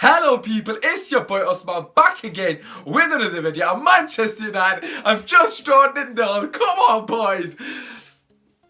Hello people, it's your boy Usman back again with another video. Manchester United have just drawn the nil. Come on boys.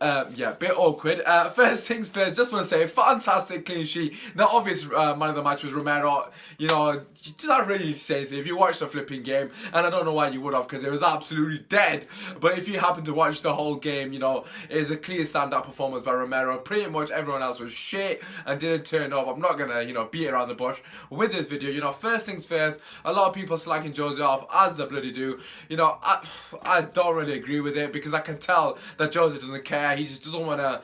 Yeah, bit awkward. First things first, just want to say, fantastic clean sheet. The obvious man of the match was Romero. You know, just not really need to say anything. If you watched the flipping game, and I don't know why you would have, because it was absolutely dead. But if you happen to watch the whole game, you know, it was a clear standout performance by Romero. Pretty much everyone else was shit and didn't turn up. I'm not gonna, you know, beat around the bush with this video. You know, first things first, a lot of people slacking Jose off, as they bloody do. You know, I don't really agree with it, because I can tell that Jose doesn't care. He just doesn't want to.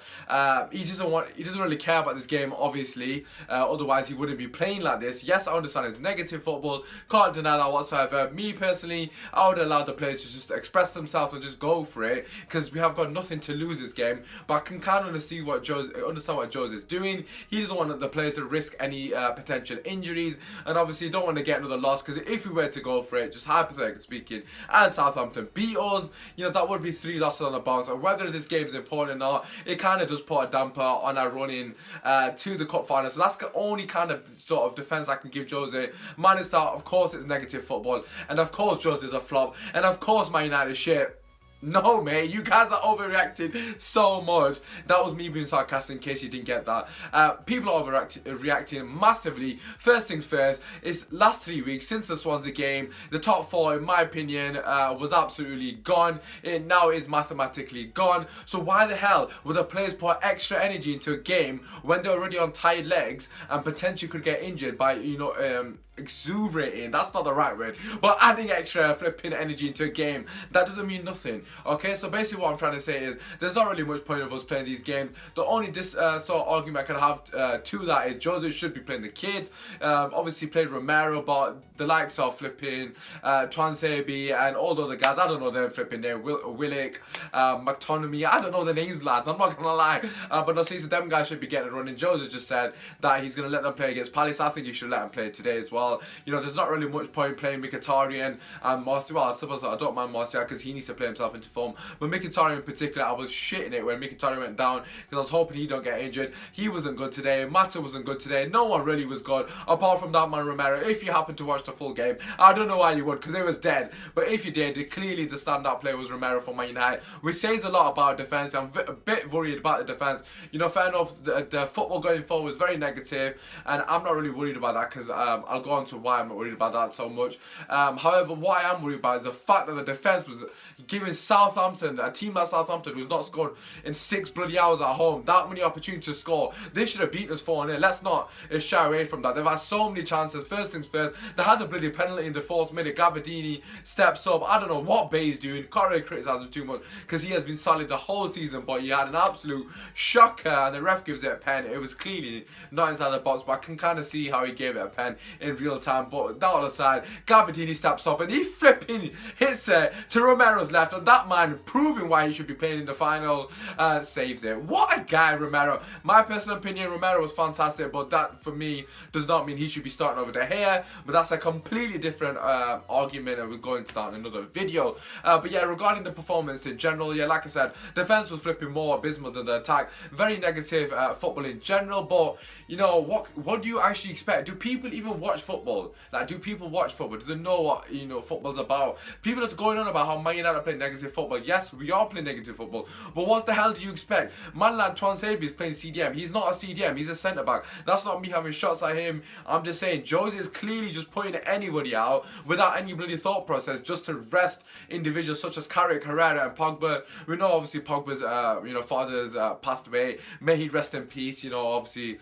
He doesn't really care about this game. Obviously, otherwise he wouldn't be playing like this. Yes, I understand it's negative football. Can't deny that whatsoever. Me personally, I would allow the players to just express themselves and just go for it, because we have got nothing to lose this game. But I can kind of understand what Jose is doing. He doesn't want the players to risk any potential injuries, and obviously don't want to get another loss. Because if we were to go for it, just hypothetically speaking, and Southampton beat us, you know, that would be 3 losses on the bounce. And whether this game is important or not, it kind of does put a damper on our running to the cup final. So that's the only kind of sort of defense I can give Jose. Minus that, of course, it's negative football, and of course Jose is a flop, and of course Man United is shit. No, mate, you guys are overreacting so much. That was me being sarcastic, in case you didn't get that. People are reacting massively. First things first, it's last 3 weeks since the Swansea game. The top 4, in my opinion, was absolutely gone. It now is mathematically gone. So why the hell would the players put extra energy into a game when they're already on tired legs and potentially could get injured by, you know, exuberating, that's not the right word, but adding extra flipping energy into a game? That doesn't mean nothing. Okay, so basically what I'm trying to say is there's not really much point of us playing these games. The only sort of argument I can have to that is Jose should be playing the kids. Obviously played Romero, but the likes of flipping Twansebi and all the other guys, I don't know their flipping name, Willick, McTominay, I don't know the names, lads, I'm not gonna lie. But no, see, so them guys should be getting a run. And Jose just said that he's gonna let them play against Palace. I think he should let them play today as well. You know, there's not really much point playing Mkhitaryan and Martial. Well, I suppose I don't mind Martial, because he needs to play himself into form. But Mkhitaryan in particular, I was shitting it when Mkhitaryan went down, because I was hoping he don't get injured. He wasn't good today. Mata wasn't good today. No one really was good, apart from that man Romero. If you happen to watch the full game, I don't know why you would, because it was dead. But if you did, clearly the standout player was Romero for Man United, which says a lot about defence. I'm a bit worried about the defence. You know, fair enough, the football going forward was very negative, and I'm not really worried about that, because I'll go on to why I'm not worried about that so much. However, what I am worried about is the fact that the defence was giving Southampton, a team like Southampton who's not scored in 6 bloody hours at home, that many opportunities to score. They should have beaten us 4-0. Let's not shy away from that. They've had so many chances. First things first, they had the bloody penalty in the 4th minute. Gabardini steps up. I don't know what Bay's doing. Can't really criticise him too much, because he has been solid the whole season, but he had an absolute shocker, and the ref gives it a pen. It was clearly not inside the box, but I can kind of see how he gave it a pen in real time. But that all aside, Gabardini steps up and he flipping hits it to Romero's left, and that man, proving why he should be playing in the final, saves it. What a guy, Romero. My personal opinion, Romero was fantastic, but that for me does not mean he should be starting over De Gea. But that's a completely different argument, and we'll go into that in another video. But yeah, regarding the performance in general, yeah, like I said, defense was flipping more abysmal than the attack. Very negative football in general. But you know, what do you actually expect? Do people even watch football? Like, do people watch football? Do they know what, you know, football's about? People are going on about how Man United are playing negative football. Yes, we are playing negative football, but what the hell do you expect? Man like Twansebi is playing CDM. He's not a CDM, he's a centre back. That's not me having shots at him. I'm just saying Jose is clearly just putting anybody out without any bloody thought process, just to rest individuals such as Carrick, Herrera and Pogba. We know obviously Pogba's you know, father's passed away. May he rest in peace. You know, obviously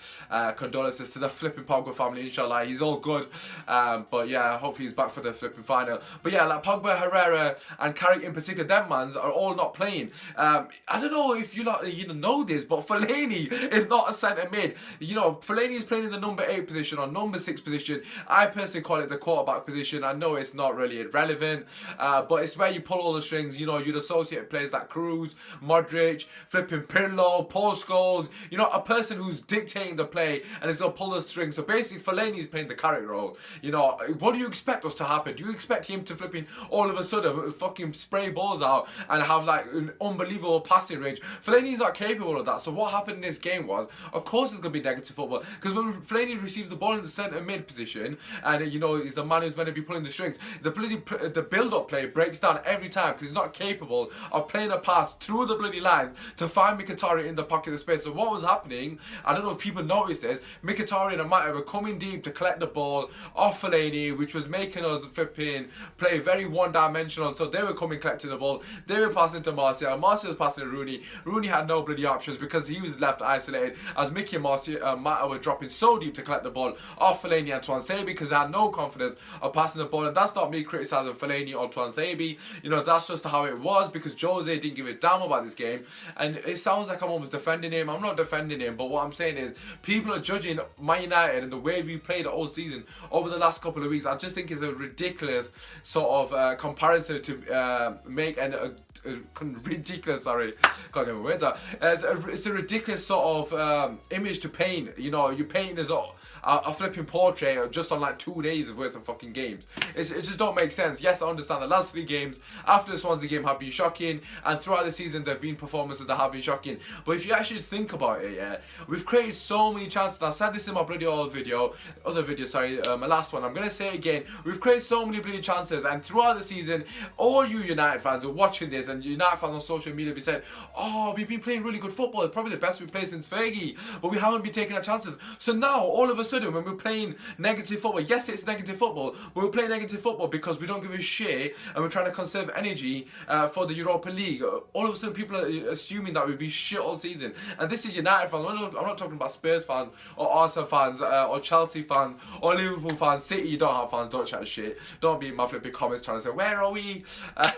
condolences to the flipping Pogba family, inshallah. He's all good. But yeah, hopefully he's back for the flipping final. But yeah, like Pogba, Herrera and Carrick in particular, them mans are all not playing. I don't know if you know this, but Fellaini is not a centre mid. You know, Fellaini is playing in the number 8 position or number 6 position. I personally call it the quarterback position. I know it's not really relevant, but it's where you pull all the strings. You know, you'd associate players like Cruz, Modric, flipping Pirlo, Paul Scholes. You know, a person who's dictating the play and is gonna pull the strings. So basically, Fellaini is playing the Carrick role. You know, what do you expect us to happen? Do you expect him to flipping all of a sudden fucking spray balls balls out and have like an unbelievable passing range. Fellaini's not capable of that. So what happened in this game was, of course it's going to be negative football, because when Fellaini receives the ball in the centre mid position, and you know, he's the man who's meant to be pulling the strings, the build-up play breaks down every time because he's not capable of playing a pass through the bloody lines to find Mkhitaryan in the pocket of space. So what was happening, I don't know if people noticed this, Mkhitaryan and Mata were coming deep to collect the ball off Fellaini, which was making us flipping play very one-dimensional. So they were coming collecting the ball, they were passing to Martial, Martial was passing to Rooney, Rooney had no bloody options because he was left isolated as Mickey and Mata were dropping so deep to collect the ball off Fellaini and Tuanzebe because they had no confidence of passing the ball. And that's not me criticising Fellaini or Tuanzebe, you know, that's just how it was because Jose didn't give a damn about this game. And it sounds like I'm almost defending him. I'm not defending him, but what I'm saying is people are judging Man United and the way we played all season over the last couple of weeks. I just think it's a ridiculous sort of comparison to make, and ridiculous, sorry, can't get my words out. It's a ridiculous sort of image to paint. You know, you're painting as a flipping portrait just on like 2 days worth of fucking games. It just don't make sense. Yes, I understand the last 3 games after the Swansea game have been shocking, and throughout the season there have been performances that have been shocking. But if you actually think about it, yeah, we've created so many chances. I said this in my bloody other video, my last one. I'm gonna say it again. We've created so many bloody chances, and throughout the season, all you United fans are watching this, and United fans on social media, we said, oh, we've been playing really good football. It's probably the best we've played since Fergie, but we haven't been taking our chances. So now, all of a sudden, when we're playing negative football, yes, it's negative football, but we're playing negative football because we don't give a shit and we're trying to conserve energy for the Europa League. All of a sudden, people are assuming that we'd be shit all season. And this is United fans. I'm not talking about Spurs fans or Arsenal fans or Chelsea fans or Liverpool fans. City, you don't have fans, don't chat shit. Don't be in my flipping comments trying to say, where are we?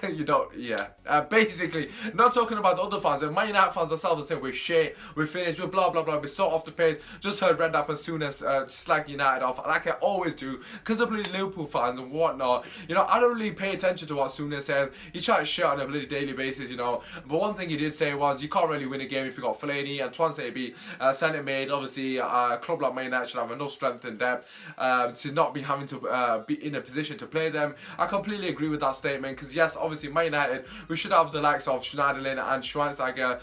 You don't, yeah. Basically, not talking about the other fans. And Man United fans themselves are saying, we're shit, we're finished, we're blah, blah, blah, we're so off the pace. Just heard Red Up and Soonest slag United off, like I always do, because of bloody Liverpool fans and whatnot. You know, I don't really pay attention to what Soonest says. He chats shit on a bloody daily basis, you know. But one thing he did say was, you can't really win a game if you got Fellaini and Tuanzebe centre mid. Obviously, a club like Man United should have enough strength and depth to not be having to be in a position to play them. I completely agree with that statement, because yes, obviously Man United, we should have the likes of Schneiderlin and Schweinsteiger,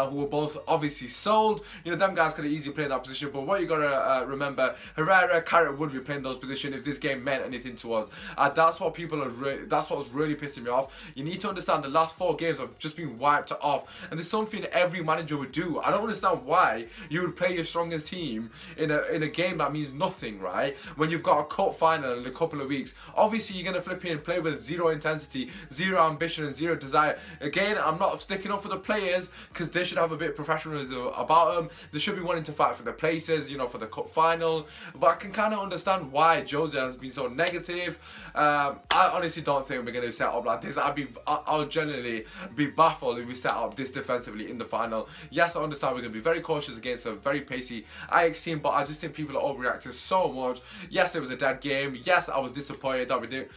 who were both obviously sold. You know, them guys could have easily played that position. But what you gotta remember, Herrera, Carrot would be playing those positions if this game meant anything to us. That's what people are. That's what's really pissing me off. You need to understand the last 4 games have just been wiped off, and there's something every manager would do. I don't understand why you would play your strongest team in a game that means nothing, right? When you've got a cup final in a couple of weeks, obviously you're gonna flip in and play with zero intensity, zero ambition, and zero desire. Again, I'm not sticking up for the players because they should have a bit of professionalism about them. They should be wanting to fight for the places, you know, for the cup final. But I can kind of understand why Jose has been so negative. I honestly don't think we're going to set up like this. I'll generally be baffled if we set up this defensively in the final. Yes, I understand we're going to be very cautious against a very pacey Ajax team, but I just think people are overreacting so much. Yes, it was a dead game. Yes, I was disappointed that we didn't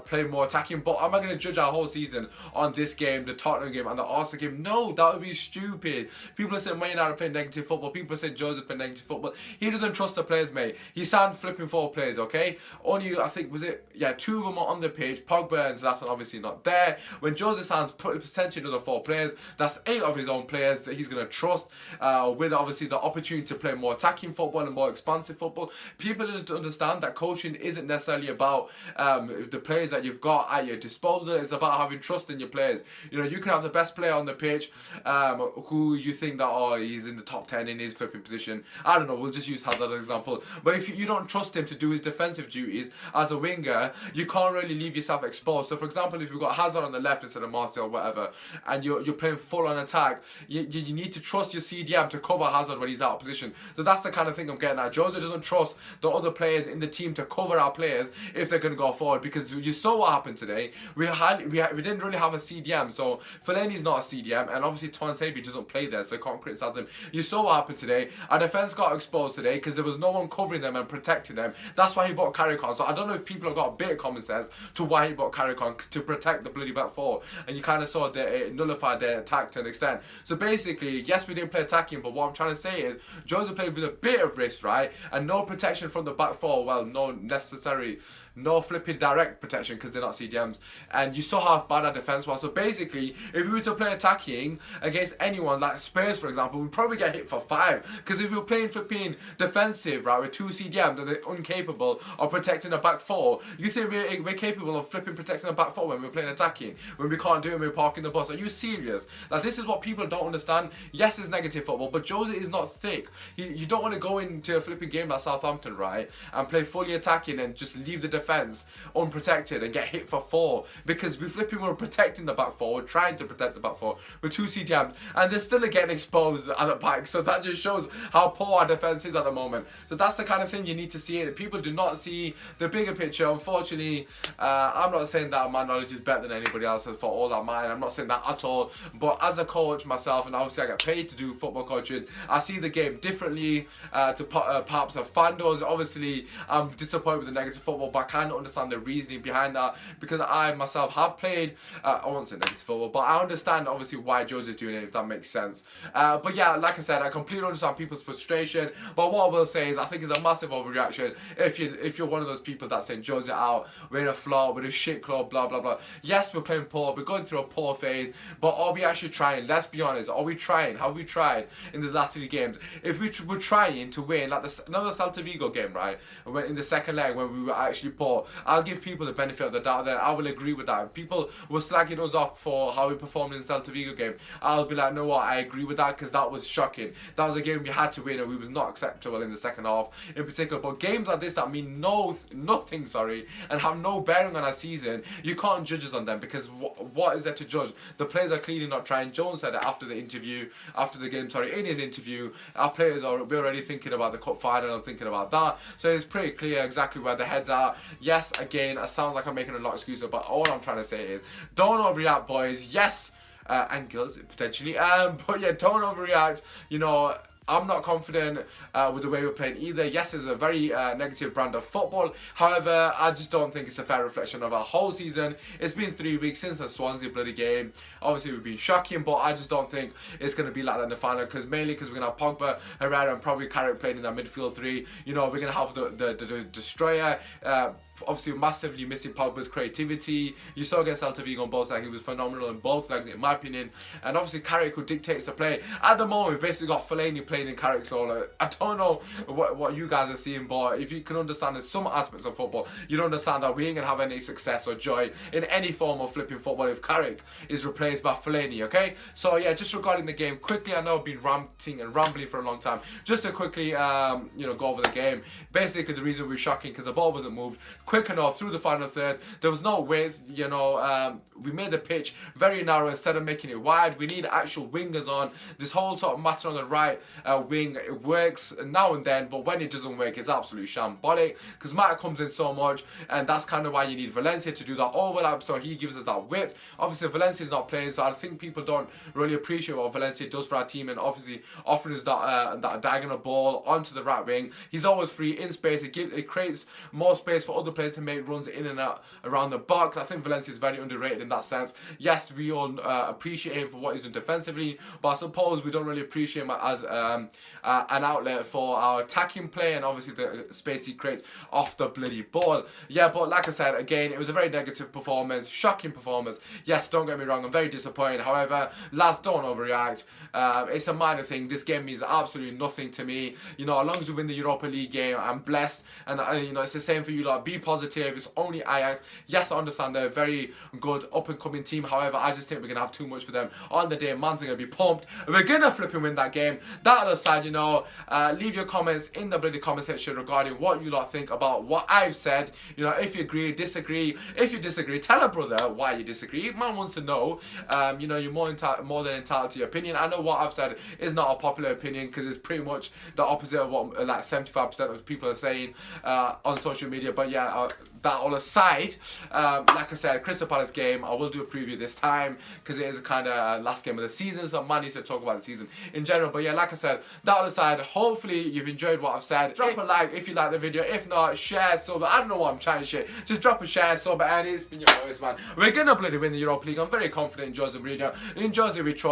play more attacking, but am I going to judge our whole season on this game, the Tottenham game and the Arsenal game? No, that would be stupid. People are saying Man United are playing negative football. People are saying Jose playing negative football. He doesn't trust the players, mate. He signed flipping 4 players, okay? Only, I think, was it, yeah, 2 of them are on the pitch. Pogba and Zlatan obviously not there. When Jose signs potentially another 4 players, that's 8 of his own players that he's going to trust, with obviously the opportunity to play more attacking football and more expansive football. People need to understand that coaching isn't necessarily about the players that you've got at your disposal. It's about having trust in your players. You know, you can have the best player on the pitch, who you think that, oh, he's in the top 10 in his flipping position. I don't know, we'll just use Hazard as an example. But if you don't trust him to do his defensive duties as a winger, you can't really leave yourself exposed. So for example, if you've got Hazard on the left instead of Martial or whatever, and you're playing full on attack, you need to trust your CDM to cover Hazard when he's out of position. So that's the kind of thing I'm getting at. Jose doesn't trust the other players in the team to cover our players if they're going to go forward, because you saw what happened today. We didn't really have a CDM, so Fellaini's not a CDM, and obviously Tuanzebe doesn't play there, so I can't criticise him. You saw what happened today. Our defence got exposed today because there was no one covering them and protecting them. That's why he bought Carricon. So I don't know if people have got a bit of common sense to why he bought Carricon, to protect the bloody back 4, and you kind of saw that it nullified their attack to an extent. So basically, yes, we didn't play attacking, but what I'm trying to say is Jose played with a bit of risk, right, and no protection from the back 4. Well, no flipping direct protection because they're not CDMs, and you saw how bad our defense was. So basically, if we were to play attacking against anyone like Spurs, for example, we'd probably get hit for 5. Because if we were playing flipping defensive, right, with 2 CDMs and they're incapable of protecting a back 4, you think we're capable of flipping protecting a back 4 when we're playing attacking? When we can't do it when we're parking the bus? Are you serious? Like, this is what people don't understand. Yes, it's negative football, but Jose is not thick. You don't want to go into a flipping game like Southampton, right, and play fully attacking and just leave the defence unprotected and get hit for 4, because we flipping were protecting the back 4, we're trying to protect the back 4 with 2 CDMs, and they're still getting exposed at the back. So that just shows how poor our defence is at the moment. So that's the kind of thing you need to see. People do not see the bigger picture. Unfortunately, I'm not saying that my knowledge is better than anybody else's for all that mine. I'm not saying that at all. But as a coach myself, and obviously I get paid to do football coaching, I see the game differently to perhaps a fan does. Obviously, I'm disappointed with the negative football, but I kind of understand the reasoning behind that, because I myself have played, I won't say negative football, but I understand obviously why Jose's doing it, if that makes sense. But yeah, like I said, I completely understand people's frustration. But what I will say is, I think it's a massive overreaction if you're one of those people that's saying Jose out, we're in a flop, we're a shit club, blah blah blah. Yes, we're playing poor, we're going through a poor phase, but are we actually trying? Let's be honest. Are we trying? Have we tried in these last 3 games? If we're trying to win, like another Celta Vigo game, right, in the second leg when we were actually poor, I'll give people the benefit of the doubt. Then I will agree with that. If people were slagging us off for how we performed in the Celta Vigo game, I'll be like, no, what? I agree with that, because that was shocking. That was a game we had to win, and we was not acceptable in the second half in particular. But games like this that mean nothing, and have no bearing on our season, you can't judge us on them, because what is there to judge? The players are clearly not trying. Jones said it after the game, in his interview, our players we're already thinking about the cup final and thinking about that. So it's pretty clear exactly where the heads are. Yes, again, it sounds like I'm making a lot of excuses, but all I'm trying to say is, don't overreact, boys. Yes, and girls potentially, but yeah, don't overreact. You know, I'm not confident with the way we're playing either. Yes, it's a very negative brand of football. However, I just don't think it's a fair reflection of our whole season. It's been 3 weeks since the Swansea bloody game. Obviously, we've been shocking, but I just don't think it's going to be like that in the final, mainly because we're going to have Pogba, Herrera, and probably Carrick playing in that midfield 3. You know, we're going to have the destroyer. Obviously, massively missing Pogba's creativity. You saw against Celta Vigo on both sides, he was phenomenal in both legs, in my opinion. And obviously, Carrick, who dictates the play. At the moment, we've basically got Fellaini playing in Carrick, so I don't know what you guys are seeing, but if you can understand in some aspects of football, you'd understand that we ain't going to have any success or joy in any form of flipping football if Carrick is replaced by Fellaini, okay? So yeah, just regarding the game, quickly, I know I've been ranting and rambling for a long time. Just to quickly, go over the game. Basically, the reason we're shocking, because the ball wasn't moved quick enough through the final third. There was no width, we made the pitch very narrow instead of making it wide. We need actual wingers on. This whole sort of matter on the right wing, it works now and then, but when it doesn't work, it's absolutely shambolic, because Mata comes in so much, and that's kind of why you need Valencia to do that overlap, so he gives us that width. Obviously, Valencia's not playing, so I think people don't really appreciate what Valencia does for our team, and obviously offering us that diagonal ball onto the right wing. He's always free in space. It creates more space for other players to make runs in and out around the box. I think Valencia is very underrated in that sense. Yes, we all appreciate him for what he's done defensively, but I suppose we don't really appreciate him as an outlet for our attacking play, and obviously the space he creates off the bloody ball. Yeah, but like I said, again, it was a very negative performance, shocking performance. Yes, don't get me wrong, I'm very disappointed. However, lads, don't overreact. It's a minor thing. This game means absolutely nothing to me. You know, as long as we win the Europa League game, I'm blessed, and it's the same for you lot. Be positive. It's only Ajax. Yes, I understand they're a very good up-and-coming team. However, I just think we're going to have too much for them on the day. Man's going to be pumped. We're going to flip and win that game. That other side, leave your comments in the bloody comment section regarding what you lot think about what I've said. If you agree, disagree. If you disagree, tell a brother why you disagree. Man wants to know. You're more than entitled to your opinion. I know what I've said is not a popular opinion, because it's pretty much the opposite of what like 75% of people are saying on social media. But yeah, that all aside, like I said, Crystal Palace game, I will do a preview this time, because it is a kind of last game of the season, so man needs to talk about the season in general. But yeah, like I said, that all aside, hopefully you've enjoyed what I've said. Drop a like if you like the video. If not, share, sub. I don't know what I'm trying to shit. Just drop a share, sub, and it's been your voice, man. We're gonna bloody win the Europa League. I'm very confident in Jose Mourinho. In Jose we trust.